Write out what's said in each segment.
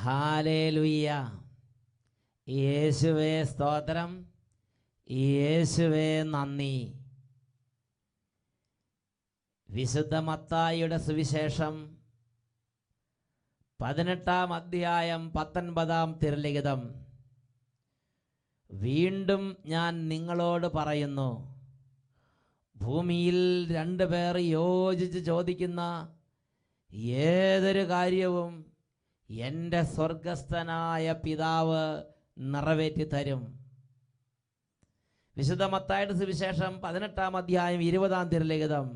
Hallelujah. യേശുവേ സ്തോത്രം, യേശുവേ നന്ദി. വിശുദ്ധ മത്തായിയുടെ സുവിശേഷം 18-ാം അധ്യായം 19-ാം തിരുലിഖിതം. വീണ്ടും ഞാൻ നിങ്ങളോട് പറയുന്നു, ഭൂമിയിൽ 2 പേർ യോജിച്ച് ചോദിക്കുന്ന ഏതൊരു കാര്യവും എൻ്റെ സ്വർഗസ്ഥനായ പിതാവ് നിറവേറ്റി തരും. വിശുദ്ധ മത്തായിയുടെ സുവിശേഷം 18-ാം അധ്യായം 20-ാം തിരുലിഖിതം.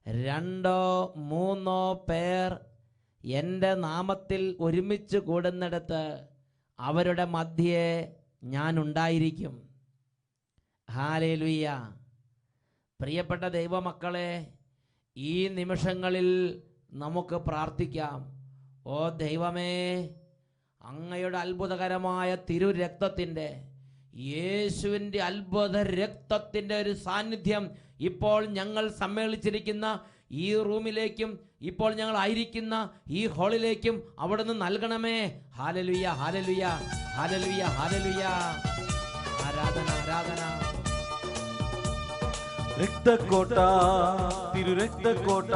2-3 പേർ എൻ്റെ നാമത്തിൽ ഒരുമിച്ച് കൂടുന്നിടത്ത് അവരുടെ മധ്യേ ഞാൻ ഉണ്ടായിരിക്കും. ഹല്ലേലൂയ. പ്രിയപ്പെട്ട ദൈവമക്കളെ, ഈ നിമിഷങ്ങളിൽ നമുക്ക് പ്രാർത്ഥിക്കാം. ഓ ദൈവമേ, അങ്ങയുടെ അത്ഭുതകരമായ തിരുരക്തത്തിൻ്റെ, യേശുവിൻ്റെ അത്ഭുത രക്തത്തിൻ്റെ ഒരു സാന്നിധ്യം ഇപ്പോൾ ഞങ്ങൾ സമ്മേളിച്ചിരിക്കുന്ന ഈ റൂമിലേക്കും ഇപ്പോൾ ഞങ്ങൾ ആയിരിക്കുന്ന ഈ ഹാളിലേക്കും അവിടുന്ന് നൽകണമേ. ഹല്ലേലൂയ, ഹല്ലേലൂയ, ഹല്ലേലൂയ, ഹല്ലേലൂയ. ആരാധന, ആരാധന. രക്തക്കോട്ട, തിരുരക്തക്കോട്ട,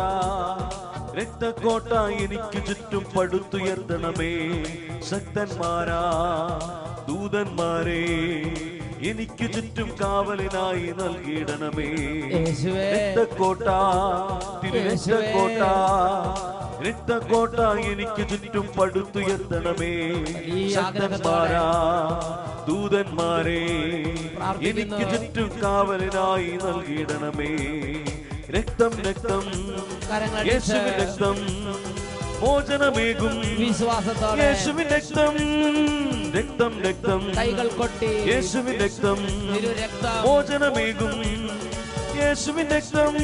രക്തക്കോട്ട എനിക്ക് ചുറ്റും പടുത്തുയർത്തണമേ. ശക്തന്മാരാ ദൂതന്മാരെ എനിക്ക് ചുറ്റും കാവലിനായി നൽകിയിടണമേ. രക്തക്കോട്ട, തിരുരക്തക്കോട്ട, രക്തക്കോട്ട എനിക്ക് ചുറ്റും പടുത്തുയർത്തണമേ. ശക്തന്മാരാ ദൂതന്മാരെ എനിക്ക് ചുറ്റും കാവലിനായി നൽകിയിടണമേ. രക്തം, രക്തം, യേശുവിൻ രക്തം മോചനമേകും വിശ്വാസത്തോടെ. യേശുവിൻ രക്തം, രക്തം, രക്തം, കൈകൾ കൊട്ടി. യേശുവിൻ രക്തം മോചനമേകും. യേശുവിൻ രക്തം.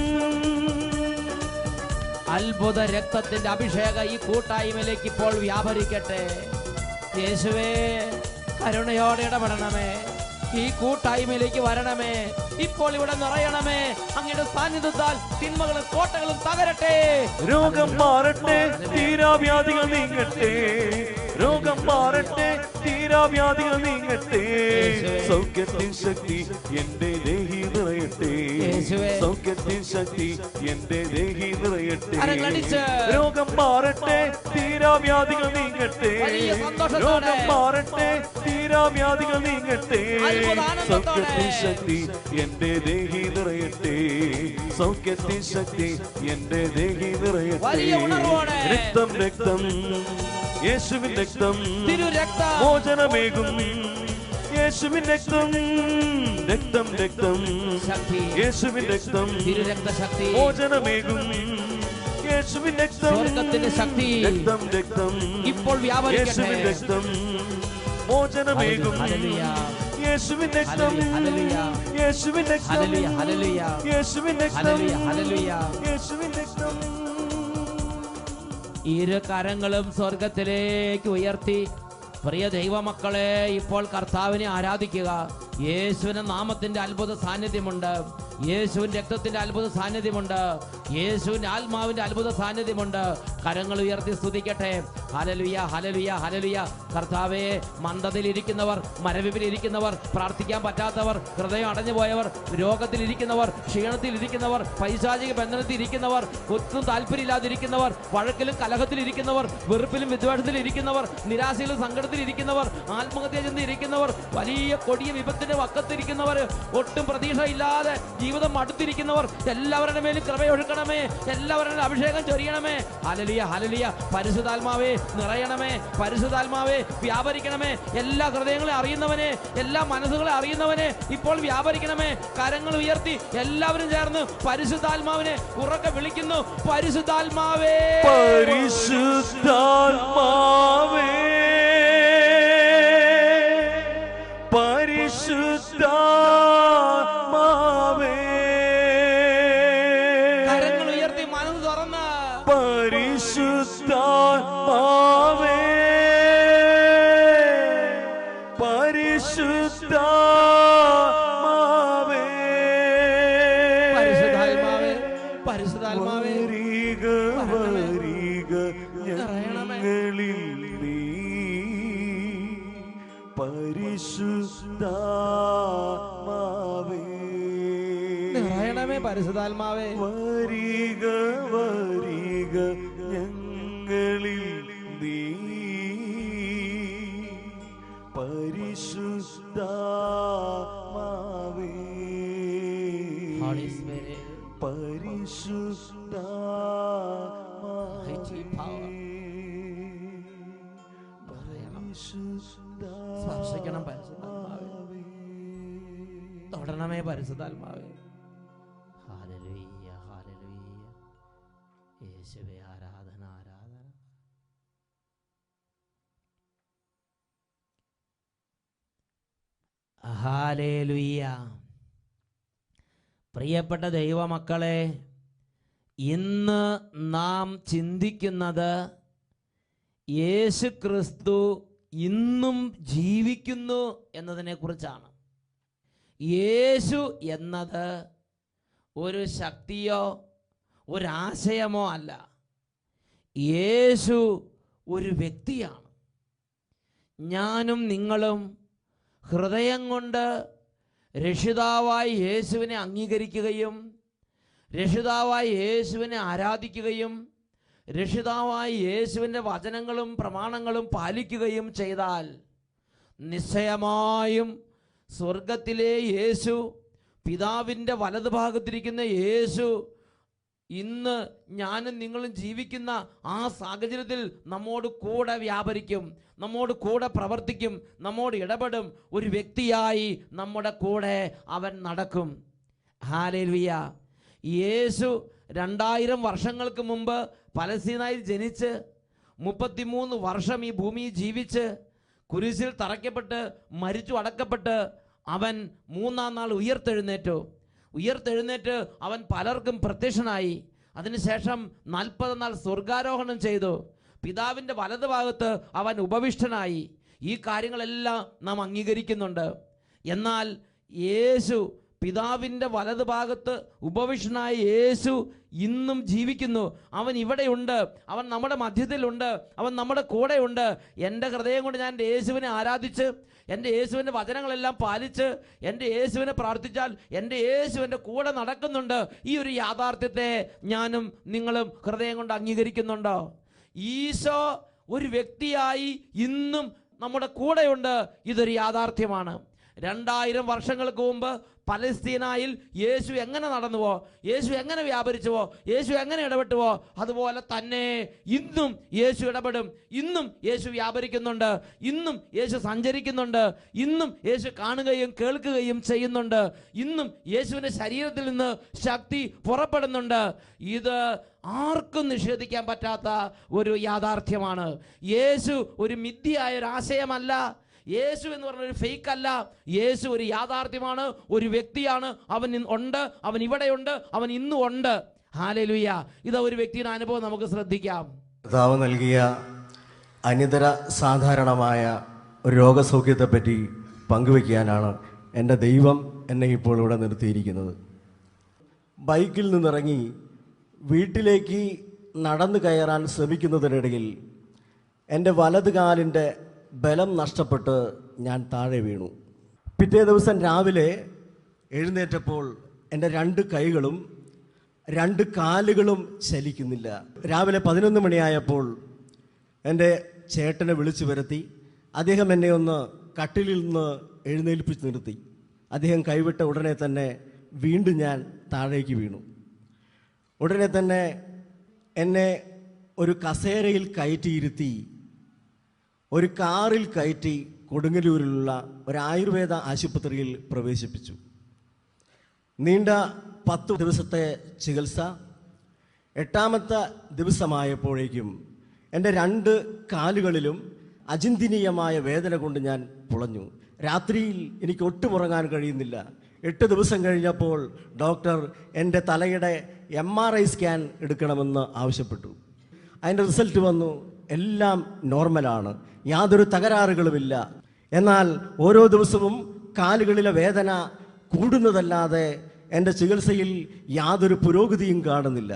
അത്ഭുത രക്തത്തിന്റെ അഭിഷേകം ഈ കൂട്ടായ്മയിലേക്ക് ഇപ്പോൾ വ്യാപരിക്കട്ടെ. യേശുവേ, കരുണയോടെ ഇടപെടണമേ. ഈ കൂട്ടായ്മയിലേക്ക് വരണമേ. ഇപ്പോൾ ഇവിടെ നിറയണമേ. അങ്ങയുടെ സാന്നിധ്യത്താൽ തിന്മകളും കോട്ടകളും തകരട്ടെ. രോഗം മാറട്ടെ, തീരാവ്യാധികൾ നീങ്ങട്ടെ. രോഗം മാറട്ടെ, തീരാവ്യാധികൾ നീങ്ങട്ടെ. സൗഖ്യത്തിൻ ശക്തി എന്റെ ദേഹി നിറയട്ടെ. സൗഖ്യത്തിൻ ശക്തി എന്റെ ദേഹി നിറയട്ടെ. രോഗം മാറട്ടെ, തീരാവ്യാധികൾ നീങ്ങട്ടെ. രോഗം മാറട്ടെ, തീരാവ്യാധികൾ നീങ്ങട്ടെ. സൗഖ്യത്തിൻ ശക്തി എന്റെ ദേഹി നിറയട്ടെ. സൗഖ്യത്തിൻ ശക്തി എന്റെ ദേഹി നിറയട്ടെ. രക്തം, രക്തം, യേശുവിൻ രക്തം മോചനമേകും. യേശുവിൻ രക്തം, രക്തം, രക്തം, യേശുവിൻ രക്തം മോചനമേകും. യേശുവിൻ രക്തം, രക്തം, രക്തം, ഇപ്പോൾ യേശുവിൻ രക്തം മോചനമേകും. യേശുവിൻ രക്തം, യേശുവിൻ രക്തം, യേശുവിൻ രക്തം, യേശുവിൻ രക്തം. ഇരു കരങ്ങളും സ്വർഗത്തിലേക്ക് ഉയർത്തി പ്രിയ ദൈവമക്കളെ ഇപ്പോൾ കർത്താവിനെ ആരാധിക്കുക. യേശുവിന്റെ നാമത്തിന്റെ അത്ഭുത സാന്നിധ്യമുണ്ട്. യേശുവിന്റെ രക്തത്തിന്റെ അത്ഭുത സാന്നിധ്യമുണ്ട്. യേശുവിന്റെ ആത്മാവിന്റെ അത്ഭുത സാന്നിധ്യമുണ്ട്. കരങ്ങൾ ഉയർത്തി സ്തുതിക്കട്ടെ. ഹല്ലേലൂയ, ഹല്ലേലൂയ, ഹല്ലേലൂയ. കർത്താവേ, മന്ദതയിലിരിക്കുന്നവർ, മരവിപ്പിലിരിക്കുന്നവർ, പ്രാർത്ഥിക്കാൻ പറ്റാത്തവർ, ഹൃദയം അടഞ്ഞുപോയവർ, രോഗത്തിലിരിക്കുന്നവർ, ക്ഷീണത്തിലിരിക്കുന്നവർ, പൈശാചിക ബന്ധനത്തിലിരിക്കുന്നവർ, ഒട്ടും താല്പര്യമില്ലാതിരിക്കുന്നവർ, വഴക്കിലും കലഹത്തിലിരിക്കുന്നവർ, വെറുപ്പിലും വിദ്വേഷത്തിലിരിക്കുന്നവർ, നിരാശയിലും സങ്കടത്തിലിരിക്കുന്നവർ, ആത്മഹത്യ ചെന്നിരിക്കുന്നവർ, വലിയ കൊടിയ വിപത്തിന്റെ വക്കത്തിരിക്കുന്നവർ, ഒട്ടും പ്രതീക്ഷയില്ലാതെ ജീവിതം അടുത്തിരിക്കുന്നവർ, എല്ലാവരുടെ മേലും കൃപയൊഴുക്കണമേ. എല്ലാവരുടെ അഭിഷേകം ചൊരിയണമേ. Hallelujah, hallelujah. പരിശുദ്ധാത്മാവേ നിറയണമേ. പരിശുദ്ധാത്മാവേ വ്യാപരിക്കണമേ. എല്ലാ ഹൃദയങ്ങളെ അറിയുന്നവനെ, എല്ലാ മനസ്സുകളെ അറിയുന്നവനെ ഇപ്പോൾ വ്യാപരിക്കണമേ. കരങ്ങൾ ഉയർത്തി എല്ലാവരും ചേർന്ന് പരിശുദ്ധാത്മാവിനെ ഉറക്കെ വിളിക്കുന്നു. പരിശുദ്ധാത്മാവേ, പരിശുദ്ധാത്മാവേ, പരിശുദ്ധാത്മാവേ. കരങ്ങൾ ഉയർത്തി മനസ്സ് തുറന്ന് പരിശുദ്ധാത്മാവേ, പരിശുദ്ധാത്മാവേ, പരിശുദ്ധാത്മാവേ, പരിശുദ്ധാത്മാവേ വരിക, വരിക ഞങ്ങളിൽ നീ പരിശുദ്ധാത്മാവേ നിറയണമേ പരിശുദ്ധാത്മാവേ. വരിക വരിക ഞങ്ങളിൽ നീ പരിശുദ്ധാത്മാവേ Holy Spirit, mighty power. സ്പർശിക്കണം പരിശുദ്ധാത്മാവേ, തൊടണമേ പരിശുദ്ധാത്മാവേ. Hallelujah, hallelujah. യേശുവേ ആരാധന, ആരാധന. ഹല്ലേലൂയ. പ്രിയപ്പെട്ട ദൈവമക്കളെ, ഇന്ന് നാം ചിന്തിക്കുന്നത് യേശു ക്രിസ്തു ഇന്നും ജീവിക്കുന്നു എന്നതിനെ കുറിച്ചാണ്. യേശു എന്നത് ഒരു ശക്തിയോ ഒരാശയമോ അല്ല. യേശു ഒരു വ്യക്തിയാണ്. ഞാനും നിങ്ങളും ഹൃദയം കൊണ്ട് രക്ഷിതാവായി യേശുവിനെ അംഗീകരിക്കുകയും രക്ഷിതാവായി യേശുവിനെ ആരാധിക്കുകയും രക്ഷിതാവായി യേശുവിൻ്റെ വചനങ്ങളും പ്രമാണങ്ങളും പാലിക്കുകയും ചെയ്താൽ നിശ്ചയമായും സ്വർഗത്തിലെ യേശു, പിതാവിൻ്റെ വലതുഭാഗത്തിരിക്കുന്ന യേശു ഇന്ന് ഞാനും നിങ്ങളും ജീവിക്കുന്ന ആ സാഹചര്യത്തിൽ നമ്മോട് കൂടെ വ്യാപരിക്കും, നമ്മോട് കൂടെ പ്രവർത്തിക്കും, നമ്മോട് ഇടപെടും. ഒരു വ്യക്തിയായി നമ്മുടെ കൂടെ അവൻ നടക്കും. ഹല്ലേലൂയ. യേശു 2000 വർഷങ്ങൾക്ക് മുമ്പ് പലസ്തീനായിൽ ജനിച്ച് 33 വർഷം ഈ ഭൂമിയിൽ ജീവിച്ച് കുരിശിൽ തറയ്ക്കപ്പെട്ട് മരിച്ചു അടക്കപ്പെട്ട് അവൻ 3-ാം നാൾ ഉയർത്തെഴുന്നേറ്റ് അവൻ പലർക്കും പ്രത്യക്ഷനായി. അതിനുശേഷം 40 നാൾ സ്വർഗാരോഹണം ചെയ്തു. പിതാവിൻ്റെ വലതുഭാഗത്ത് അവൻ ഉപവിഷ്ടനായി. ഈ കാര്യങ്ങളെല്ലാം നാം അംഗീകരിക്കുന്നുണ്ട്. എന്നാൽ യേശു, പിതാവിൻ്റെ വലതുഭാഗത്ത് ഉപവിഷ്ടനായ യേശു ഇന്നും ജീവിക്കുന്നു. അവൻ ഇവിടെയുണ്ട്, അവൻ നമ്മുടെ മധ്യത്തിലുണ്ട്, അവൻ നമ്മുടെ കൂടെയുണ്ട്. എൻ്റെ ഹൃദയം കൊണ്ട് ഞാൻ എൻ്റെ യേശുവിനെ ആരാധിച്ച് എൻ്റെ യേശുവിൻ്റെ വചനങ്ങളെല്ലാം പാലിച്ച് എൻ്റെ യേശുവിനെ പ്രാർത്ഥിച്ചാൽ എൻ്റെ യേശു എൻ്റെ കൂടെ നടക്കുന്നുണ്ട്. ഈ ഒരു യാഥാർത്ഥ്യത്തെ ഞാനും നിങ്ങളും ഹൃദയം കൊണ്ട് അംഗീകരിക്കുന്നുണ്ടോ? ഈശോ ഒരു വ്യക്തിയായി ഇന്നും നമ്മുടെ കൂടെയുണ്ട്. ഇതൊരു യാഥാർത്ഥ്യമാണ്. 2000 വർഷങ്ങൾക്ക് മുമ്പ് പലസ്തീനായിൽ യേശു എങ്ങനെ നടന്നുവോ, യേശു എങ്ങനെ വ്യാപരിച്ചുവോ, യേശു എങ്ങനെ ഇടപെട്ടുവോ, അതുപോലെ തന്നെ ഇന്നും യേശു ഇടപെടും. ഇന്നും യേശു വ്യാപരിക്കുന്നുണ്ട്. ഇന്നും യേശു സഞ്ചരിക്കുന്നുണ്ട്. ഇന്നും യേശു കാണുകയും കേൾക്കുകയും ചെയ്യുന്നുണ്ട്. ഇന്നും യേശുവിൻ്റെ ശരീരത്തിൽ നിന്ന് ശക്തി പുറപ്പെടുന്നുണ്ട്. ഇത് ആർക്കും നിഷേധിക്കാൻ പറ്റാത്ത ഒരു യാഥാർത്ഥ്യമാണ്. യേശു ഒരു മിഥ്യയായ ഒരു ആശയമല്ല. യേശു എന്ന് പറഞ്ഞൊരു ഫേക്ക് അല്ല. യേശു ഒരു യാഥാർത്ഥ്യമാണ്, ഒരു വ്യക്തിയാണ്. അവൻ ഉണ്ട്, അവൻ ഇവിടെയുണ്ട്, അവൻ ഇന്നും ഉണ്ട്. ഹല്ലേലൂയ. ഇത് ഒരു വ്യക്തിയുടെ അനുഭവം നമുക്ക് ശ്രദ്ധിക്കാം. കർത്താവ് നൽകിയ അനിതര സാധാരണമായ ഒരു രോഗസൗഖ്യത്തെപ്പറ്റി പങ്കുവയ്ക്കാനാണ് എൻ്റെ ദൈവം എന്നെ ഇപ്പോൾ ഇവിടെ നിർത്തിയിരിക്കുന്നത്. ബൈക്കിൽ നിന്നിറങ്ങി വീട്ടിലേക്ക് നടന്നു കയറാൻ ശ്രമിക്കുന്നതിനിടയിൽ എൻ്റെ വലത് കാലിൻ്റെ ബലം നഷ്ടപ്പെട്ട് ഞാൻ താഴെ വീണു. പിറ്റേ ദിവസം രാവിലെ എഴുന്നേറ്റപ്പോൾ എൻ്റെ 2 കൈകളും 2 കാലുകളും ചലിക്കുന്നില്ല. രാവിലെ 11 മണിയായപ്പോൾ എൻ്റെ ചേട്ടനെ വിളിച്ചു വരുത്തി. അദ്ദേഹം എന്നെ ഒന്ന് കട്ടിലിൽ നിന്ന് എഴുന്നേൽപ്പിച്ച് നിർത്തി. അദ്ദേഹം കൈവിട്ട ഉടനെ തന്നെ വീണ്ടും ഞാൻ താഴേക്ക് വീണു. ഉടനെ തന്നെ എന്നെ ഒരു കസേരയിൽ കയറ്റിയിരുത്തി ഒരു കാറിൽ കയറ്റി കൊടുങ്ങല്ലൂരിലുള്ള ഒരു ആയുർവേദ ആശുപത്രിയിൽ പ്രവേശിപ്പിച്ചു. നീണ്ട 10 ദിവസത്തെ ചികിത്സ. 8ാമത്തെ ദിവസമായപ്പോഴേക്കും എൻ്റെ 2 കാലുകളിലും അചിന്തനീയമായ വേദന കൊണ്ട് ഞാൻ പുളഞ്ഞു. രാത്രിയിൽ എനിക്ക് ഒട്ടും ഉറങ്ങാൻ കഴിയുന്നില്ല. 8 ദിവസം കഴിഞ്ഞപ്പോൾ ഡോക്ടർ എൻ്റെ തലയുടെ MRI സ്കാൻ എടുക്കണമെന്ന് ആവശ്യപ്പെട്ടു. അതിൻ്റെ റിസൾട്ട് വന്നു. എല്ലാം നോർമലാണ്, യാതൊരു തകരാറുകളുമില്ല. എന്നാൽ ഓരോ ദിവസവും കാലുകളിലെ വേദന കൂടുന്നതല്ലാതെ എൻ്റെ ചികിത്സയിൽ യാതൊരു പുരോഗതിയും കാണുന്നില്ല.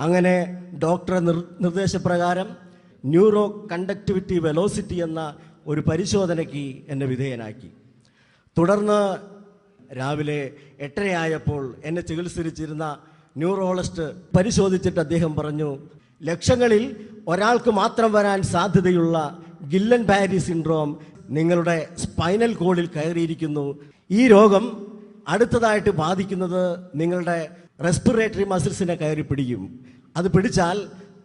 അങ്ങനെ ഡോക്ടറെ നിർദ്ദേശപ്രകാരം ന്യൂറോ കണ്ടക്ടിവിറ്റി വെലോസിറ്റി എന്ന ഒരു പരിശോധനയ്ക്ക് എന്നെ വിധേയനാക്കി. തുടർന്ന് രാവിലെ 8:30 ആയപ്പോൾ എന്നെ ചികിത്സിച്ചിരുന്ന ന്യൂറോളജിസ്റ്റ് പരിശോധിച്ചിട്ട് അദ്ദേഹം പറഞ്ഞു, ലക്ഷങ്ങളിൽ ഒരാൾക്ക് മാത്രം വരാൻ സാധ്യതയുള്ള ഗില്ലൻ ബാരി സിൻഡ്രോം നിങ്ങളുടെ സ്പൈനൽ കോഡിൽ കയറിയിരിക്കുന്നു. ഈ രോഗം അടുത്തതായിട്ട് ബാധിക്കുന്നത് നിങ്ങളുടെ റെസ്പിറേറ്ററി മസിൽസിനെ കയറി പിടിക്കും. അത് പിടിച്ചാൽ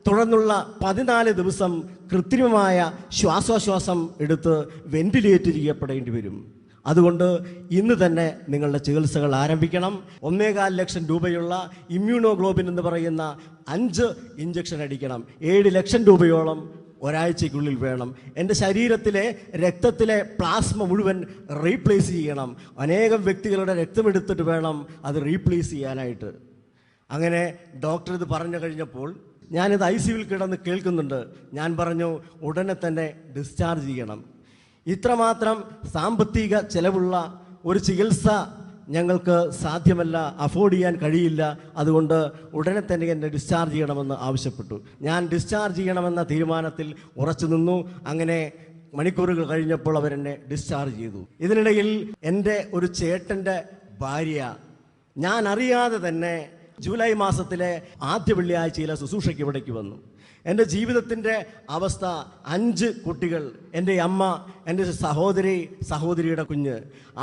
തുടർന്നുള്ള 14 ദിവസം കൃത്രിമമായ ശ്വാസോച്ഛ്വാസം എടുത്ത് വെന്റിലേറ്റ് ചെയ്യപ്പെടേണ്ടി വരും. അതുകൊണ്ട് ഇന്ന് തന്നെ നിങ്ങളുടെ ചികിത്സകൾ ആരംഭിക്കണം. 1.25 ലക്ഷം രൂപയുള്ള ഇമ്മ്യൂണോഗ്ലോബിൻ എന്ന് പറയുന്ന 5 ഇഞ്ചക്ഷൻ അടിക്കണം. 7 ലക്ഷം രൂപയോളം ഒരാഴ്ചയ്ക്കുള്ളിൽ വേണം. എൻ്റെ ശരീരത്തിലെ രക്തത്തിലെ പ്ലാസ്മ മുഴുവൻ റീപ്ലേസ് ചെയ്യണം. അനേകം വ്യക്തികളുടെ രക്തമെടുത്തിട്ട് വേണം അത് റീപ്ലേസ് ചെയ്യാനായിട്ട്. അങ്ങനെ ഡോക്ടർ ഇത് പറഞ്ഞു കഴിഞ്ഞപ്പോൾ ഞാനിത് ICUവിൽ കിടന്ന് കേൾക്കുന്നുണ്ട്. ഞാൻ പറഞ്ഞു, ഉടനെ തന്നെ ഡിസ്ചാർജ് ചെയ്യണം. ഇത്രമാത്രം സാമ്പത്തിക ചെലവുള്ള ഒരു ചികിത്സ ഞങ്ങൾക്ക് സാധ്യമല്ല, അഫോർഡ് ചെയ്യാൻ കഴിയില്ല. അതുകൊണ്ട് ഉടനെ തന്നെ എന്നെ ഡിസ്ചാർജ് ചെയ്യണമെന്ന് ആവശ്യപ്പെട്ടു. ഞാൻ ഡിസ്ചാർജ് ചെയ്യണമെന്ന തീരുമാനത്തിൽ ഉറച്ചു നിന്നു. അങ്ങനെ മണിക്കൂറുകൾ കഴിഞ്ഞപ്പോൾ അവരെന്നെ ഡിസ്ചാർജ് ചെയ്തു. ഇതിനിടയിൽ എൻ്റെ ഒരു ചേട്ടൻ്റെ ഭാര്യ ഞാൻ അറിയാതെ തന്നെ ജൂലൈ മാസത്തിലെ ആദ്യ വെള്ളിയാഴ്ചയിലെ ശുശ്രൂഷയ്ക്ക് ഇവിടേക്ക് വന്നു. എൻ്റെ ജീവിതത്തിൻ്റെ അവസ്ഥ 5 കുട്ടികൾ, എൻ്റെ അമ്മ, എൻ്റെ സഹോദരിയുടെ കുഞ്ഞ്,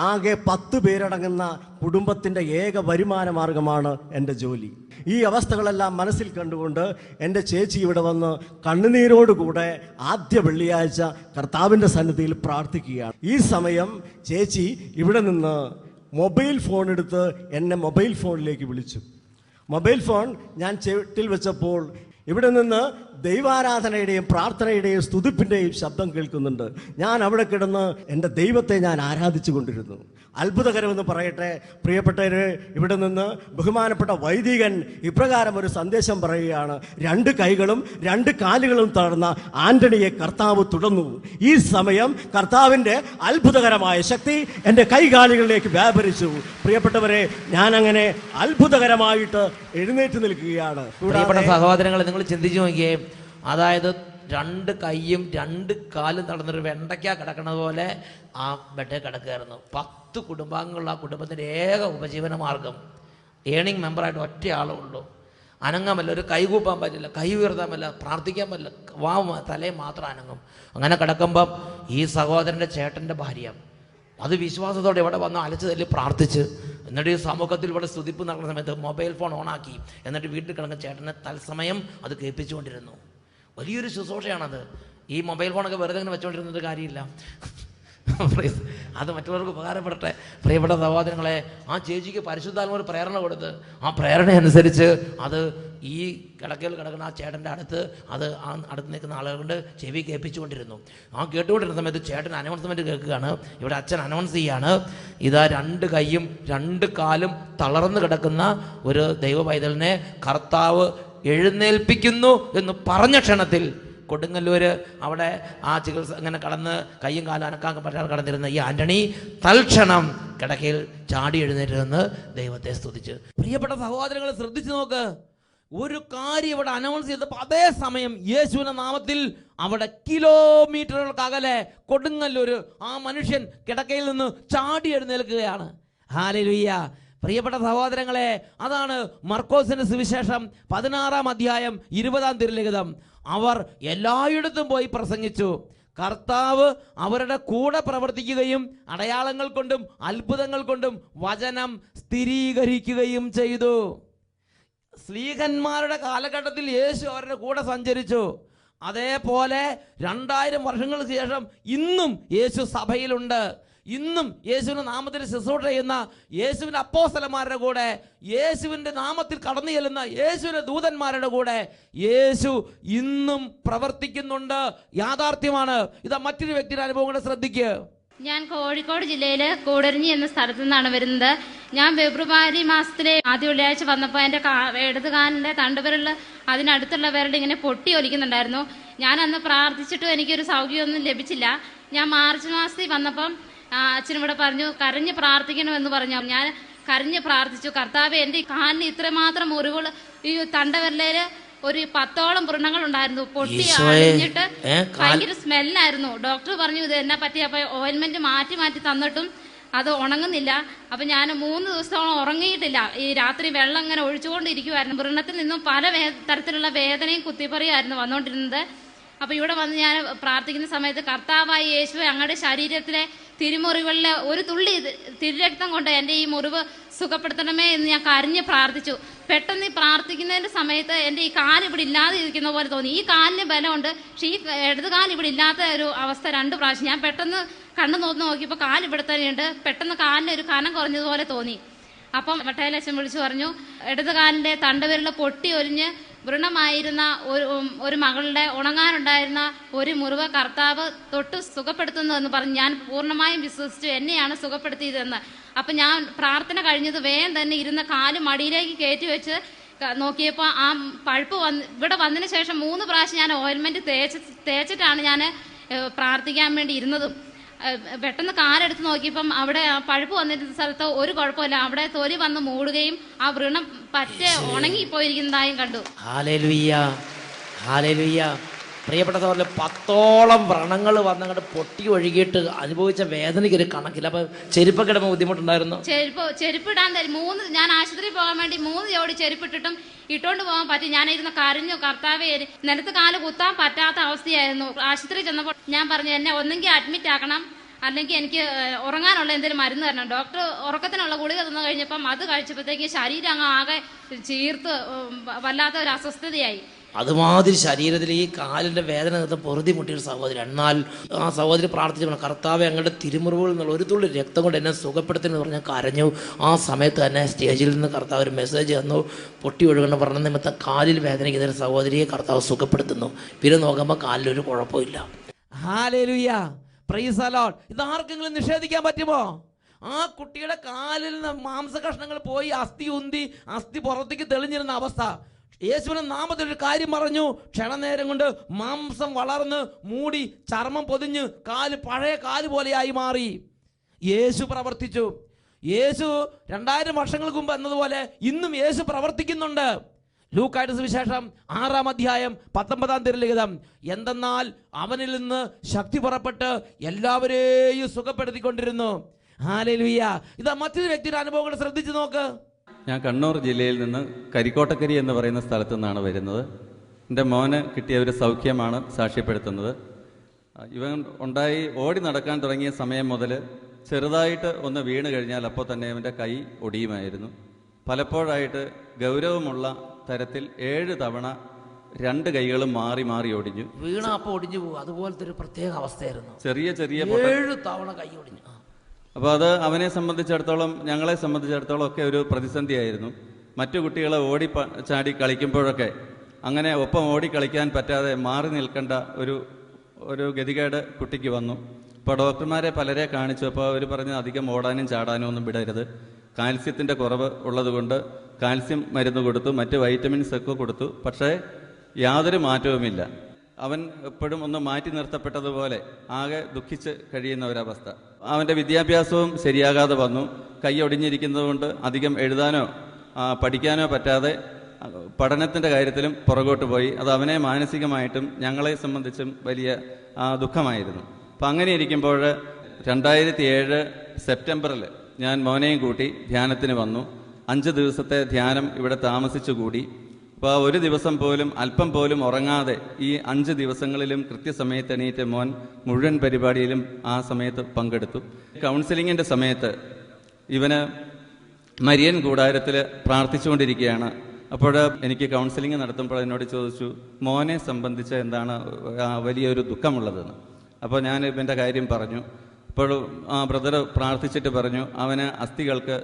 ആകെ 10 പേരടങ്ങുന്ന കുടുംബത്തിൻ്റെ ഏക വരുമാന മാർഗമാണ് എൻ്റെ ജോലി. ഈ അവസ്ഥകളെല്ലാം മനസ്സിൽ കണ്ടുകൊണ്ട് എൻ്റെ ചേച്ചി ഇവിടെ വന്ന് കണ്ണുനീരോടുകൂടെ ആദ്യ വെള്ളിയാഴ്ച കർത്താവിൻ്റെ സന്നിധിയിൽ പ്രാർത്ഥിക്കുകയാണ്. ഈ സമയം ചേച്ചി ഇവിടെ നിന്ന് മൊബൈൽ ഫോൺ എടുത്ത് എന്നെ മൊബൈൽ ഫോണിലേക്ക് വിളിച്ചു. മൊബൈൽ ഫോൺ ഞാൻ ചെവിട്ടിൽ വെച്ചപ്പോൾ ഇവിടെ നിന്ന് ദൈവാരാധനയുടെയും പ്രാർത്ഥനയുടെയും സ്തുതിപ്പിൻ്റെയും ശബ്ദം കേൾക്കുന്നുണ്ട്. ഞാൻ അവിടെ കിടന്ന് എൻ്റെ ദൈവത്തെ ഞാൻ ആരാധിച്ചു കൊണ്ടിരുന്നു. അത്ഭുതകരമെന്ന് പറയട്ടെ പ്രിയപ്പെട്ടവര്, ഇവിടെ നിന്ന് ബഹുമാനപ്പെട്ട വൈദികൻ ഇപ്രകാരം ഒരു സന്ദേശം പറയുകയാണ്: 2 കൈകളും 2 കാലുകളും തളർന്ന ആന്റണിയെ കർത്താവ് തുടർന്നു. ഈ സമയം കർത്താവിൻ്റെ അത്ഭുതകരമായ ശക്തി എൻ്റെ കൈകാലുകളിലേക്ക് വ്യാപരിച്ചു. പ്രിയപ്പെട്ടവരെ, ഞാനങ്ങനെ അത്ഭുതകരമായിട്ട് എഴുന്നേറ്റ് നിൽക്കുകയാണ്. പ്രിയപ്പെട്ട സഹോദരങ്ങളെ, നിങ്ങൾ ചിന്തിച്ചു നോക്കിയേ, അതായത് 2 കൈയും 2 കാലും തളർന്നൊരു വെണ്ടയ്ക്ക കിടക്കുന്നത് പോലെ ആ ബെഡേ കിടക്കുകയായിരുന്നു. 10 കുടുംബാംഗങ്ങളുള്ള ആ കുടുംബത്തിൻ്റെ ഏക ഉപജീവന മാർഗം, ഏണിംഗ് മെമ്പറായിട്ട് ഒറ്റ ആളേ ഉള്ളൂ. അനങ്ങാൻ പറ്റില്ല, ഒരു കൈ കൂപ്പാൻ പറ്റില്ല, കൈ ഉയർത്താൻ പറ്റില്ല, പ്രാർത്ഥിക്കാൻ പറ്റില്ല, തലയെ മാത്രം അനങ്ങും. അങ്ങനെ കിടക്കുമ്പം ഈ സഹോദരൻ്റെ ചേട്ടൻ്റെ ഭാര്യ അത് വിശ്വാസത്തോടെ ഇവിടെ വന്ന് അലച്ചു തല്ലി പ്രാർത്ഥിച്ച്, എന്നിട്ട് ഈ സമൂഹത്തിൽ ഇവിടെ സ്തുതിപ്പ് നടക്കുന്ന സമയത്ത് മൊബൈൽ ഫോൺ ഓണാക്കി, എന്നിട്ട് വീട്ടിൽ കിടക്കുന്ന ചേട്ടനെ തത്സമയം അത് കേൾപ്പിച്ചുകൊണ്ടിരുന്നു. വലിയൊരു ശുശ്രൂഷയാണത്. ഈ മൊബൈൽ ഫോണൊക്കെ വെറുതെ ഇങ്ങനെ വെച്ചുകൊണ്ടിരുന്നിട്ട് കാര്യമില്ല. അത് മറ്റുള്ളവർക്ക് ഉപകാരപ്പെടട്ടെ. പ്രിയപ്പെട്ട സഹോദരങ്ങളെ, ആ ചേച്ചിക്ക് പരിശുദ്ധാത്മാവ് ഒരു പ്രേരണ കൊടുത്ത് ആ പ്രേരണ അനുസരിച്ച് അത് ഈ കിടക്കയിൽ കിടക്കുന്ന ആ ചേട്ടൻ്റെ അടുത്ത് അത് ആ അടുത്ത് നിൽക്കുന്ന ആളുകൾ കൊണ്ട് ചെവി കേൾപ്പിച്ചുകൊണ്ടിരുന്നു. ആ കേട്ടുകൊണ്ടിരുന്ന സമയത്ത് ചേട്ടൻ അനൗൺസ്മെൻറ്റ് കേൾക്കുകയാണ്. ഇവിടെ അച്ഛൻ അനൗൺസ് ചെയ്യാണ്, ഇതാ 2 കൈയും 2 കാലും തളർന്നു കിടക്കുന്ന ഒരു ദൈവ പൈതലിനെ കർത്താവ് എഴുന്നേൽപ്പിക്കുന്നു എന്ന് പറഞ്ഞ ക്ഷണത്തിൽ കൊടുങ്ങല്ലൂര് അവിടെ ആ ചികിത്സ ഇങ്ങനെ കടന്ന് കയ്യും കാലും അനക്കാൻ പറ്റാതെ കടന്നിരുന്ന ഈ ആന്റണി തൽക്ഷണം കിടക്കയിൽ ചാടി എഴുന്നേറ്റ് ദൈവത്തെ സ്തുതിച്ച്. പ്രിയപ്പെട്ട സഹോദരങ്ങളെ, ശ്രദ്ധിച്ചു നോക്ക്, ഒരു കാര്യം ഇവിടെ അനൗൺസ് ചെയ്തപ്പോൾ അതേ സമയം യേശുവിന്റെ നാമത്തിൽ അവിടെ കിലോമീറ്ററുകൾക്കകലെ കൊടുങ്ങല്ലൂര് ആ മനുഷ്യൻ കിടക്കയിൽ നിന്ന് ചാടി എഴുന്നേൽക്കുകയാണ്. ഹല്ലേലൂയ. പ്രിയപ്പെട്ട സഹോദരങ്ങളെ, അതാണ് മർക്കോസിന്റെ സുവിശേഷം 16-ാം അധ്യായം 20-ാം തിരുലിഖിതം. അവർ എല്ലായിടത്തും പോയി പ്രസംഗിച്ചു. കർത്താവ് അവരുടെ കൂടെ പ്രവർത്തിക്കുകയും അടയാളങ്ങൾ കൊണ്ടും അത്ഭുതങ്ങൾ കൊണ്ടും വചനം സ്ഥിരീകരിക്കുകയും ചെയ്തു. സ്ലീഹന്മാരുടെ കാലഘട്ടത്തിൽ യേശു അവരുടെ കൂടെ സഞ്ചരിച്ചു. അതേപോലെ 2000 വർഷങ്ങൾക്ക് ശേഷം ഇന്നും യേശു സഭയിലുണ്ട്. ഇന്നും യേശുവിൻ്റെ നാമത്തിൽ ശുശ്രൂഷ ചെയ്യുന്ന യേശുവിൻ്റെ അപ്പോസ്തലന്മാരുടെ കൂടെ, യേശുവിൻ്റെ നാമത്തിൽ കടന്നു ചെല്ലുന്ന യേശുവിൻ്റെ ദൂതന്മാരുടെ കൂടെ യേശു ഇന്നും പ്രവർത്തിക്കുന്നുണ്ട്. യാഥാർത്ഥ്യമാണ്. ഇതാ മറ്റൊരു വ്യക്തിയുടെ അനുഭവം കൂടെ ശ്രദ്ധിക്കുക. ഞാൻ കോഴിക്കോട് ജില്ലയിലെ കൂടരഞ്ഞി എന്ന സ്ഥലത്തു നിന്നാണ് വരുന്നത്. ഞാൻ ഫെബ്രുവരി മാസത്തിലെ ആദ്യ വെള്ളിയാഴ്ച വന്നപ്പോൾ എൻ്റെ ഇടത് കാലിൻ്റെ തണ്ടുവിരൽ അതിനടുത്തുള്ള വിരൽ ഇങ്ങനെ പൊട്ടി ഒലിക്കുന്നുണ്ടായിരുന്നു. ഞാൻ അന്ന് പ്രാർത്ഥിച്ചിട്ടും എനിക്കൊരു സൗകര്യമൊന്നും ലഭിച്ചില്ല. ഞാൻ മാർച്ച് മാസത്തിൽ വന്നപ്പം അച്ഛനിവിടെ പറഞ്ഞു കരഞ്ഞ് പ്രാർത്ഥിക്കണമെന്ന് പറഞ്ഞു. ഞാൻ കരഞ്ഞ് പ്രാർത്ഥിച്ചു, കർത്താവേ എൻ്റെ കാലിന് ഇത്രമാത്രം മുറിവുകൾ, ഈ തണ്ടവിരലേല് ഒരു 10ഓളം വ്രണങ്ങൾ ഉണ്ടായിരുന്നു. പൊട്ടി അഴിഞ്ഞിട്ട് ഭയങ്കര സ്മെല്ലായിരുന്നു. ഡോക്ടർ പറഞ്ഞു ഇത് എന്നെ പറ്റി. അപ്പൊ ഓയിൽമെന്റ് മാറ്റി മാറ്റി തന്നിട്ടും അത് ഉണങ്ങുന്നില്ല. അപ്പൊ ഞാൻ 3 ദിവസത്തോളം ഉറങ്ങിയിട്ടില്ല. ഈ രാത്രി വെള്ളം ഇങ്ങനെ ഒഴിച്ചുകൊണ്ടിരിക്കുവായിരുന്നു. വ്രണത്തിൽ നിന്നും പല തരത്തിലുള്ള വേദനയും കുത്തിപ്പറിയായിരുന്നു വന്നുകൊണ്ടിരുന്നത്. അപ്പൊ ഇവിടെ വന്ന് ഞാൻ പ്രാർത്ഥിക്കുന്ന സമയത്ത് കർത്താവായ യേശുവേ, അങ്ങയുടെ ശരീരത്തിലെ തിരുമുറികളിലെ ഒരു തുള്ളി തിരുരക്തം കൊണ്ട് എൻ്റെ ഈ മുറിവ് സുഖപ്പെടുത്തണമേ എന്ന് ഞാൻ കരഞ്ഞ് പ്രാർത്ഥിച്ചു. പെട്ടെന്ന് ഈ പ്രാർത്ഥിക്കുന്നതിന്റെ സമയത്ത് എൻ്റെ ഈ കാല് ഇവിടെ ഇല്ലാതെ ഇരിക്കുന്ന പോലെ തോന്നി. ഈ കാലിന് ബലമുണ്ട്, പക്ഷെ ഈ ഇടതുകാല് ഇവിടെ ഇല്ലാത്ത ഒരു അവസ്ഥ 2 പ്രാവശ്യം. ഞാൻ പെട്ടെന്ന് കണ്ണു നോക്കിയപ്പോൾ കാല് ഇവിടെ തന്നെയുണ്ട്. പെട്ടെന്ന് കാലിന് ഒരു കനം കുറഞ്ഞതുപോലെ തോന്നി. അപ്പം വട്ടയിലച്ഛൻ വിളിച്ചു പറഞ്ഞു, ഇടതുകാലിന്റെ തണ്ടവിരൽ പൊട്ടി ഒലിഞ്ഞ് വ്രണമായിരുന്ന ഒരു മകളുടെ ഉണങ്ങാനുണ്ടായിരുന്ന ഒരു മുറിവ് കർത്താവ് തൊട്ട് സുഖപ്പെടുത്തുന്നതെന്ന് പറഞ്ഞ് ഞാൻ പൂർണ്ണമായും വിശ്വസിച്ചു. എന്നെയാണ് സുഖപ്പെടുത്തിയതെന്ന്. അപ്പം ഞാൻ പ്രാർത്ഥന കഴിഞ്ഞത് വേഗം തന്നെ ഇരുന്ന കാല് മടിയിലേക്ക് കയറ്റി വെച്ച് നോക്കിയപ്പോൾ ആ പഴുപ്പ് ഇവിടെ വന്നതിന് ശേഷം 3 പ്രാവശ്യം ഞാൻ ഓയിൽമെന്റ് തേച്ചിട്ടാണ് ഞാൻ പ്രാർത്ഥിക്കാൻ വേണ്ടി ഇരുന്നതും. പെട്ടെന്ന് കാലെടുത്ത് നോക്കിയപ്പം അവിടെ പഴുപ്പ് വന്നിരുന്ന സ്ഥലത്ത് ഒരു കുഴപ്പമില്ല. അവിടെ തൊലി വന്ന് മൂടുകയും ആ വ്രണം പറ്റെ ഉണങ്ങിപ്പോയിരിക്കുന്നതായും കണ്ടു. Hallelujah, hallelujah. പ്രിയപ്പെട്ട സഹോദരൻ, 10ഓളം വ്രണങ്ങൾ വന്നങ്ങോട്ട് പൊട്ടി ഒഴുകിയിട്ട് അനുഭവിച്ച വേദനയ്ക്ക് ഒരു കണക്കില്ല. അപ്പൊ ചെരുപ്പൊക്കെ ഇടുമ്പോൾ ബുദ്ധിമുട്ടുണ്ടായിരുന്നു? ചെരുപ്പിടാൻ ഞാൻ ആശുപത്രിയിൽ പോകാൻ വേണ്ടി 3 ജോഡി ചെരുപ്പിട്ടിട്ടും ഇട്ടോണ്ട് പോകാൻ പറ്റി. ഞാനിരുന്ന് കരഞ്ഞു, കർത്താവേ, നിലത്ത് കാല് കുത്താൻ പറ്റാത്ത അവസ്ഥയായിരുന്നു. ആശുപത്രി ചെന്നപ്പോൾ ഞാൻ പറഞ്ഞു, എന്നെ ഒന്നെങ്കിൽ അഡ്മിറ്റ് ആക്കണം, അല്ലെങ്കിൽ എനിക്ക് ഉറങ്ങാനുള്ള എന്തെങ്കിലും മരുന്ന് തരണം. ഡോക്ടർ ഉറക്കത്തിനുള്ള ഗുളിക തന്നു കഴിഞ്ഞപ്പം അത് കഴിച്ചപ്പോഴത്തേക്ക് ശരീരം അങ്ങ് ആകെ ചീർത്ത് വല്ലാത്ത ഒരു അസ്വസ്ഥതയായി. അതുമാതിരി ശരീരത്തിൽ ഈ കാലിന്റെ വേദന നിർത്താൻ പൊറുതി മുട്ടിയൊരു സഹോദരി. എന്നാൽ ആ സഹോദരി പ്രാർത്ഥിച്ചു, കർത്താവെ, അങ്ങയുടെ തിരുമുറിവുകളിൽ നിന്നുള്ള ഒരു തുള്ളി രക്തം കൊണ്ട് എന്നെ സുഖപ്പെടുത്തുന്നു പറഞ്ഞാൽ കരഞ്ഞു. ആ സമയത്ത് തന്നെ സ്റ്റേജിൽ നിന്ന് കർത്താവ് ഒരു മെസ്സേജ് തന്നു. പൊട്ടി ഒഴുകേണ്ട പറഞ്ഞ നിമിത്തം കാലിൽ വേദനിക്കുന്ന ഒരു സഹോദരിയെ കർത്താവ് സുഖപ്പെടുത്തുന്നു. പിന്നെ നോക്കുമ്പോൾ കാലിലൊരു കുഴപ്പമില്ല. Hallelujah, praise the Lord. ഇത് ആർക്കെങ്കിലും നിഷേധിക്കാൻ പറ്റുമോ? ആ കുട്ടിയുടെ കാലിൽ നിന്ന് മാംസകഷ്ണങ്ങൾ പോയി അസ്ഥി ഉന്തി അസ്ഥി പുറത്തേക്ക് തെളിഞ്ഞിരുന്ന അവസ്ഥ. യേശുവിന്റെ നാമത്തിൽ ഒരു കാര്യം പറഞ്ഞു, ക്ഷണനേരം കൊണ്ട് മാംസം വളർന്ന് മൂടി ചർമ്മം പൊതിഞ്ഞ് കാല് പഴയ കാല് പോലെയായി മാറി. യേശു പ്രവർത്തിച്ചു. യേശു 2000 വർഷങ്ങൾക്ക് മുമ്പ് എന്നതുപോലെ ഇന്നും യേശു പ്രവർത്തിക്കുന്നുണ്ട്. ലൂക്കായുടെ സുവിശേഷം 6-ാം അധ്യായം 19-ാം തിരുലിഖിതം, എന്തെന്നാൽ അവനിൽ നിന്ന് ശക്തി പുറപ്പെട്ട് എല്ലാവരെയും സുഖപ്പെടുത്തിക്കൊണ്ടിരുന്നു. ഹല്ലേലൂയ. ഇതാ മറ്റൊരു വ്യക്തിയുടെ അനുഭവങ്ങൾ ശ്രദ്ധിച്ചു നോക്ക്. ഞാൻ കണ്ണൂർ ജില്ലയിൽ നിന്ന് കരിക്കോട്ടക്കരി എന്ന് പറയുന്ന സ്ഥലത്തു നിന്നാണ് വരുന്നത്. എൻ്റെ മോന് കിട്ടിയ ഒരു സൗഖ്യമാണ് സാക്ഷ്യപ്പെടുത്തുന്നത്. ഇവൻ ഓടി നടക്കാൻ തുടങ്ങിയ സമയം മുതൽ ചെറുതായിട്ട് ഒന്ന് വീണ് കഴിഞ്ഞാൽ അപ്പോൾ തന്നെ അവൻ്റെ കൈ ഒടിയുമായിരുന്നു. പലപ്പോഴായിട്ട് ഗൗരവമുള്ള തരത്തിൽ 7 തവണ 2 കൈകളും മാറി മാറി ഒടിഞ്ഞു. വീണ അപ്പോൾ ഒടിഞ്ഞു പോകും. അതുപോലത്തെ ഒരു പ്രത്യേക അവസ്ഥയായിരുന്നു. ചെറിയ 7 തവണ കൈ ഒടിഞ്ഞു. അപ്പോൾ അത് അവനെ സംബന്ധിച്ചിടത്തോളം, ഞങ്ങളെ സംബന്ധിച്ചിടത്തോളം ഒക്കെ ഒരു പ്രതിസന്ധിയായിരുന്നു. മറ്റു കുട്ടികളെ ചാടി കളിക്കുമ്പോഴൊക്കെ അങ്ങനെ ഒപ്പം ഓടി കളിക്കാൻ പറ്റാതെ മാറി നിൽക്കേണ്ട ഒരു ഗതികേട് കുട്ടിക്ക് വന്നു. അപ്പോൾ ഡോക്ടർമാരെ പലരെ കാണിച്ചു. അപ്പോൾ അവർ പറഞ്ഞ് അധികം ഓടാനും ചാടാനും ഒന്നും വിടരുത്, കാൽസ്യത്തിൻ്റെ കുറവ് ഉള്ളതുകൊണ്ട് കാൽസ്യം മരുന്ന് കൊടുത്തു, മറ്റ് വൈറ്റമിൻസ് ഒക്കെ കൊടുത്തു. പക്ഷേ യാതൊരു മാറ്റവുമില്ല. അവൻ എപ്പോഴും ഒന്ന് മാറ്റി നിർത്തപ്പെട്ടതുപോലെ ആകെ ദുഃഖിച്ച് കഴിയുന്ന ഒരവസ്ഥ. അവൻ്റെ വിദ്യാഭ്യാസവും ശരിയാകാതെ വന്നു. കൈ ഒടിഞ്ഞിരിക്കുന്നത് കൊണ്ട് അധികം എഴുതാനോ പഠിക്കാനോ പറ്റാതെ പഠനത്തിൻ്റെ കാര്യത്തിലും പുറകോട്ട് പോയി. അത് അവനെ മാനസികമായിട്ടും ഞങ്ങളെ സംബന്ധിച്ചും വലിയ ദുഃഖമായിരുന്നു. അപ്പം അങ്ങനെ ഇരിക്കുമ്പോൾ 2007 സെപ്റ്റംബറിൽ ഞാൻ മോനെയും കൂട്ടി ധ്യാനത്തിന് വന്നു. 5 ദിവസത്തെ ധ്യാനം ഇവിടെ താമസിച്ചു കൂടി. അപ്പോൾ ഒരു ദിവസം പോലും അല്പം പോലും ഉറങ്ങാതെ ഈ 5 ദിവസങ്ങളിലും കൃത്യസമയത്ത് എണീറ്റ് മോൻ മുഴുവൻ പരിപാടിയിലും ആ സമയത്ത് പങ്കെടുത്തു. കൗൺസിലിങ്ങിൻ്റെ സമയത്ത് ഇവന് മരിയൻ കൂടാരത്തിൽ പ്രാർത്ഥിച്ചുകൊണ്ടിരിക്കുകയാണ്. അപ്പോൾ എനിക്ക് കൗൺസിലിംഗ് നടത്തുമ്പോൾ എന്നോട് ചോദിച്ചു, മോനെ സംബന്ധിച്ച് എന്താണ് വലിയൊരു ദുഃഖമുള്ളതെന്ന്. അപ്പോൾ ഞാൻ ഇവൻ്റെ കാര്യം പറഞ്ഞു. അപ്പോൾ ബ്രദർ പ്രാർത്ഥിച്ചിട്ട് പറഞ്ഞു, അവന് അസ്ഥികൾക്ക്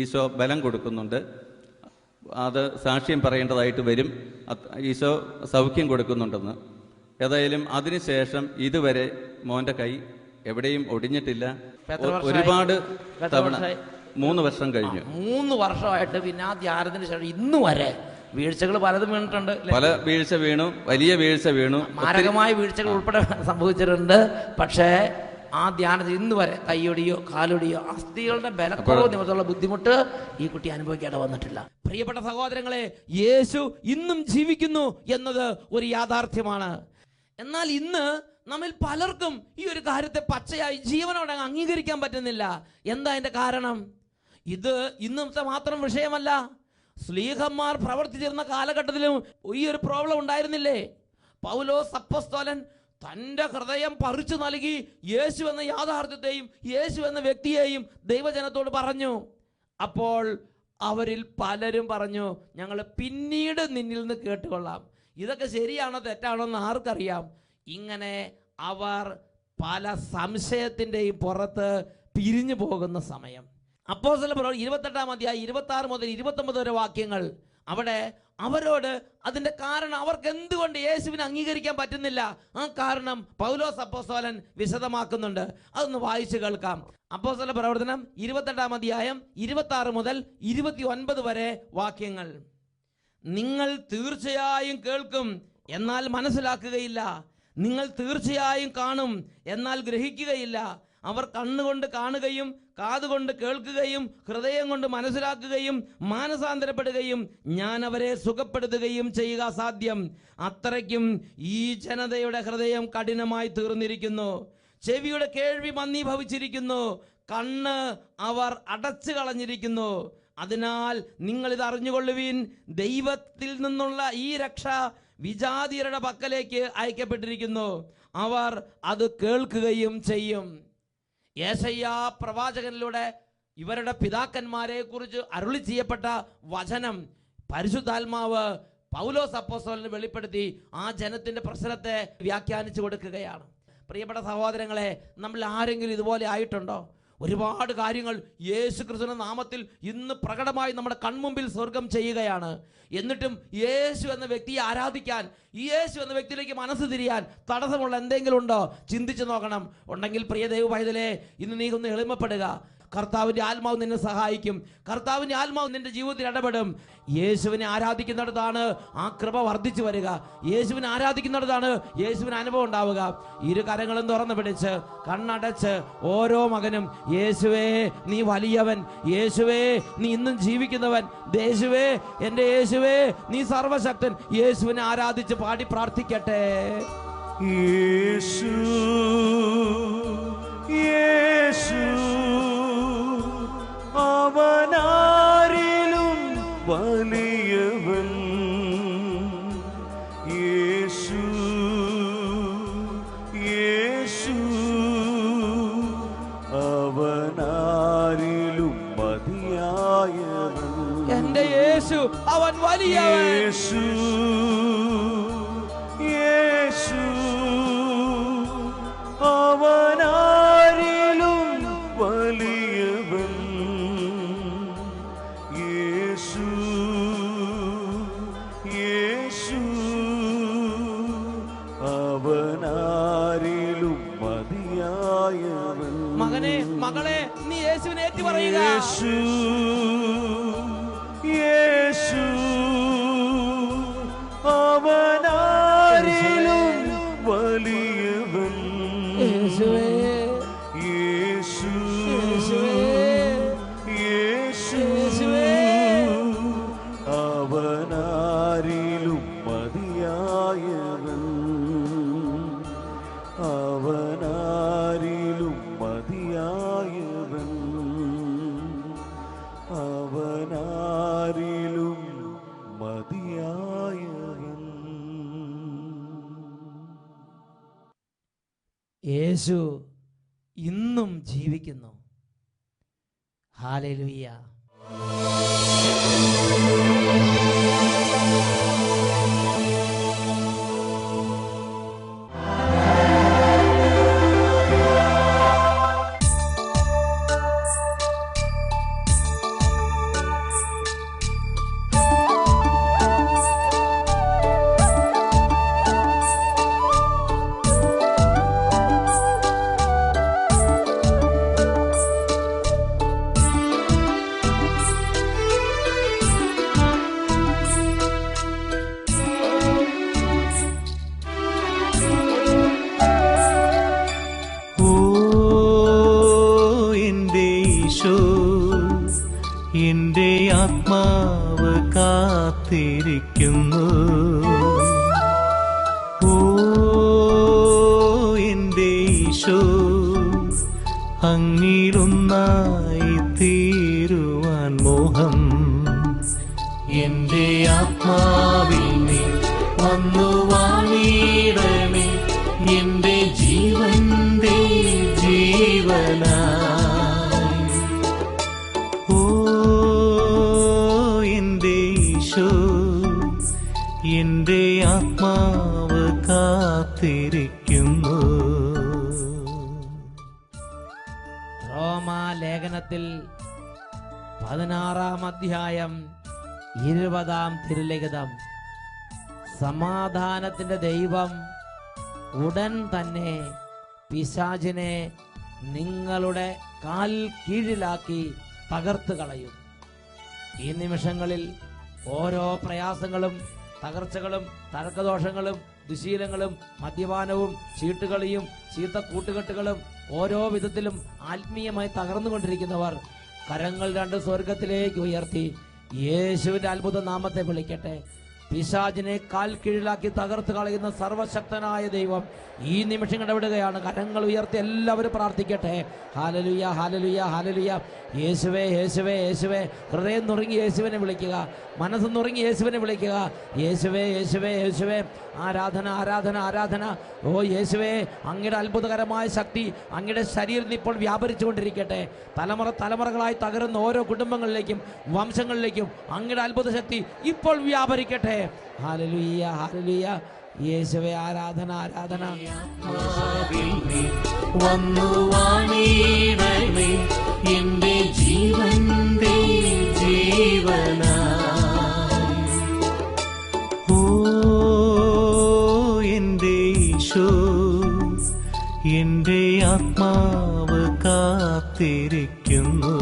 ഈശോ ബലം കൊടുക്കുന്നുണ്ട്, അത് സാക്ഷ്യം പറയേണ്ടതായിട്ട് വരും, ഈശോ സൗഖ്യം കൊടുക്കുന്നുണ്ടെന്ന്. ഏതായാലും അതിനുശേഷം ഇതുവരെ മോൻ്റെ കൈ എവിടെയും ഒടിഞ്ഞിട്ടില്ല. ഒരുപാട് തവണ 3 വർഷം കഴിഞ്ഞു. 3 വർഷമായിട്ട് പിന്നെ ആ ധ്യാനത്തിന് ശേഷം ഇന്നു വരെ വീഴ്ചകൾ പലതും വീണിട്ടുണ്ട്. പല വീഴ്ച വീണു, വലിയ വീഴ്ച വീണു, മാരകമായ വീഴ്ചകൾ ഉൾപ്പെടെ സംഭവിച്ചിട്ടുണ്ട്. പക്ഷേ ആ ധ്യാനത്തിൽ ഇന്ന് വരെ കൈയൊടിയോ കാലൊടിയോ അസ്ഥികളുടെ ബലക്കുറവ് നിമിത്തമുള്ള ബുദ്ധിമുട്ട് ഈ കുട്ടി അനുഭവിക്കാതെ വന്നിട്ടില്ല. പ്രിയപ്പെട്ട സഹോദരങ്ങളെ, യേശു ഇന്നും ജീവിക്കുന്നു എന്നത് ഒരു യാഥാർത്ഥ്യമാണ്. എന്നാൽ ഇന്ന് നമ്മിൽ പലർക്കും ഈ ഒരു കാര്യത്തെ പച്ചയായി ജീവനോടെ അംഗീകരിക്കാൻ പറ്റുന്നില്ല. എന്താ അതിന്റെ കാരണം? ഇത് ഇന്നത്തെ മാത്രം വിഷയമല്ല. ശ്ലീഹന്മാർ പ്രവർത്തിച്ചിരുന്ന കാലഘട്ടത്തിലും ഈ ഒരു പ്രോബ്ലം ഉണ്ടായിരുന്നില്ലേ? പൗലോസ് അപ്പോസ്തലൻ തൻ്റെ ഹൃദയം പറിച്ചു നൽകി യേശു എന്ന യാഥാർത്ഥ്യത്തെയും യേശു എന്ന വ്യക്തിയെയും ദൈവജനത്തോട് പറഞ്ഞു. അപ്പോൾ അവരിൽ പലരും പറഞ്ഞു, ഞങ്ങൾ പിന്നീട് നിന്നിൽ നിന്ന് കേട്ടുകൊള്ളാം. ഇതൊക്കെ ശരിയാണോ തെറ്റാണോ എന്ന് ആർക്കറിയാം? ഇങ്ങനെ അവർ പല സംശയത്തിൻ്റെയും പുറത്ത് പിരിഞ്ഞു പോകുന്ന സമയം. അപ്പോസ്തല പ്രവൃത്തി 28-ാം അധ്യായം 26 മുതൽ 29 വരെ വാക്യങ്ങൾ. അവിടെ അവരോട് അതിൻ്റെ കാരണം അവർക്ക് എന്തുകൊണ്ട് യേശുവിനെ അംഗീകരിക്കാൻ പറ്റുന്നില്ല, ആ കാരണം പൗലോസ് അപ്പോസ്തലൻ വിശദമാക്കുന്നുണ്ട്. അതൊന്ന് വായിച്ചു കേൾക്കാം. അപ്പോസ്തല പ്രവർത്തനം 28-ാം അധ്യായം 26 മുതൽ 29 വരെ വാക്യങ്ങൾ. നിങ്ങൾ തീർച്ചയായും കേൾക്കും, എന്നാൽ മനസ്സിലാക്കുകയില്ല. നിങ്ങൾ തീർച്ചയായും കാണും, എന്നാൽ ഗ്രഹിക്കുകയില്ല. അവർ കണ്ണുകൊണ്ട് കാണുകയും കാതുകൊണ്ട് കേൾക്കുകയും ഹൃദയം കൊണ്ട് മനസ്സിലാക്കുകയും മാനസാന്തരപ്പെടുകയും ഞാൻ അവരെ സുഖപ്പെടുത്തുകയും ചെയ്യുക സാധ്യം. അത്രയ്ക്കും ഈ ജനതയുടെ ഹൃദയം കഠിനമായി തീർന്നിരിക്കുന്നു. ചെവിയുടെ കേൾവി മന്ദീഭവിച്ചിരിക്കുന്നു. കണ്ണ് അവർ അടച്ചു കളഞ്ഞിരിക്കുന്നു. അതിനാൽ നിങ്ങളിത് അറിഞ്ഞുകൊള്ളുവിൻ, ദൈവത്തിൽ നിന്നുള്ള ഈ രക്ഷ വിജാതിയരുടെ പക്കലേക്ക് അയക്കപ്പെട്ടിരിക്കുന്നു. അവർ അത് കേൾക്കുകയും ചെയ്യും. യേശയ്യാ പ്രവാചകനിലൂടെ ഇവരുടെ പിതാക്കന്മാരെ കുറിച്ച് അരുളി ചെയ്യപ്പെട്ട വചനം പരിശുദ്ധാത്മാവ് പൗലോസ് അപ്പോസ്തലന് വെളിപ്പെടുത്തി ആ ജനത്തിന്റെ പ്രശ്നത്തെ വ്യാഖ്യാനിച്ചു കൊടുക്കുകയാണ്. പ്രിയപ്പെട്ട സഹോദരങ്ങളെ, നമ്മൾ ആരെങ്കിലും ഇതുപോലെ ആയിട്ടുണ്ടോ? ഒരുപാട് കാര്യങ്ങൾ യേശു ക്രിസ്തുവിന്റെ നാമത്തിൽ ഇന്ന് പ്രകടമായി നമ്മുടെ കൺമുമ്പിൽ സ്വർഗം ചെയ്യുകയാണ്. എന്നിട്ടും യേശു എന്ന വ്യക്തിയെ ആരാധിക്കാൻ, യേശു എന്ന വ്യക്തിയിലേക്ക് മനസ്സ് തിരിയാൻ തടസ്സമുള്ള എന്തെങ്കിലും ഉണ്ടോ? ചിന്തിച്ചു നോക്കണം. ഉണ്ടെങ്കിൽ പ്രിയ ദൈവ പൈതലേ, ഇന്ന് നീ ഒന്ന് എളിമപ്പെടുക. കർത്താവിൻ്റെ ആത്മാവ് നിന്നെ സഹായിക്കും. കർത്താവിൻ്റെ ആത്മാവ് നിന്റെ ജീവിതത്തിൽ ഇടപെടും. യേശുവിനെ ആരാധിക്കുന്നിടത്താണ് ആ കൃപ വർദ്ധിച്ചു വരിക. യേശുവിനെ ആരാധിക്കുന്നിടത്താണ് യേശുവിന് അനുഭവം ഉണ്ടാവുക. ഇരു കരങ്ങളും തുറന്നു പിടിച്ച് കണ്ണടച്ച് ഓരോ മകനും, യേശുവേ നീ വലിയവൻ, യേശുവേ നീ ഇന്നും ജീവിക്കുന്നവൻ, യേശുവേ എൻ്റെ യേശുവേ നീ സർവശക്തൻ, യേശുവിനെ ആരാധിച്ച് പാടി പ്രാർത്ഥിക്കട്ടെ. യേശു യേശു അവനാരിലും വലിയവൻ. യേശു യേശു അവനാരിലും മതിയായവൻ. എൻ്റെ യേശു അവൻ വലിയവൻ. യേശു യേശു അവനാരിലും വലിയവൻ. യേശു യേശു അവനാരിലും മതിയായവൻ. മകനെ മകളെ, നീ യേശുവിനെ ഏറ്റു പറയുക. യേശു യേശു അവനാരിലും വലിയവൻ. യേശുവേ യേശു യേശു അവനാരിലും മതിയായവൻ. അവനാരിലും മതിയായവൻ. അവനാരിലും മതിയായവൻ. യേശു ഇന്നും ജീവിക്കുന്നു. ഹല്ലേലൂയ. ആത്മാവ് കാത്തിരിക്കുന്നു. ഓ എന്റെ ഈശോ, അങ്ങിലൊന്നായി തീരുവാൻ മോഹം. എന്റെ ആത്മാവിൽ നീ വന്നു വാണിടണേ, എന്റെ ജീവന്റെ ജീവനായി. ഓ എന്റെ ഈശോ, എന്റെ ആത്മാവ് കാത്തിരിക്കുന്നു. റോമാലേഖനത്തിൽ 16-ാം അധ്യായം 20-ാം തിരുലിഖിതം, സമാധാനത്തിന്റെ ദൈവം ഉടൻ തന്നെ പിശാചിനെ നിങ്ങളുടെ കാൽ കീഴിലാക്കി തകർത്ത് കളയും. ഈ നിമിഷങ്ങളിൽ ഓരോ പ്രയാസങ്ങളും തകർച്ചകളും തർക്കദോഷങ്ങളും ദുശീലങ്ങളും മദ്യപാനവും ചീട്ടുകളിയും ചീത്ത കൂട്ടുകെട്ടുകളും ഓരോ വിധത്തിലും ആത്മീയമായി തകർന്നുകൊണ്ടിരിക്കുന്നവർ കരങ്ങൾ രണ്ട് സ്വർഗത്തിലേക്ക് ഉയർത്തി യേശുവിന്റെ അത്ഭുത നാമത്തെ വിളിക്കട്ടെ. പിശാചിനെ കാൽ കീഴിലാക്കി തകർത്ത് കളയുന്ന സർവശക്തനായ ദൈവം ഈ നിമിഷം ഇടപെടുകയാണ്. കരങ്ങൾ ഉയർത്തി എല്ലാവരും പ്രാർത്ഥിക്കട്ടെ. ഹല്ലേലൂയ, ഹല്ലേലൂയ, ഹല്ലേലൂയ. യേശുവേ, യേശുവേ, യേശുവേ. ഹൃദയം നുറുങ്ങി യേശുവിനെ വിളിക്കുക, മനസ്സ് നുറുങ്ങി യേശുവിനെ വിളിക്കുക. യേശുവേ, യേശുവേ, യേശുവേ. ആരാധന, ആരാധന, ആരാധന. ഓ യേശുവേ, അങ്ങയുടെ അത്ഭുതകരമായ ശക്തി അങ്ങയുടെ ശരീരത്തിൽ ഇപ്പോൾ വ്യാപരിച്ചുകൊണ്ടിരിക്കട്ടെ. തലമുറകളായി തകരുന്ന ഓരോ കുടുംബങ്ങളിലേക്കും വംശങ്ങളിലേക്കും അങ്ങയുടെ അത്ഭുത ശക്തി ഇപ്പോൾ വ്യാപരിക്കട്ടെ. Hallelujah, hallelujah. യേശുവേ, ആരാധന, ആരാധന. വന്നു വാണിടണേ, എന്റെ ജീവന്റെ ജീവനായി. ഓ എന്റെ ഈശോ, എന്റെ ആത്മാവ് കാത്തിരിക്കുന്നു.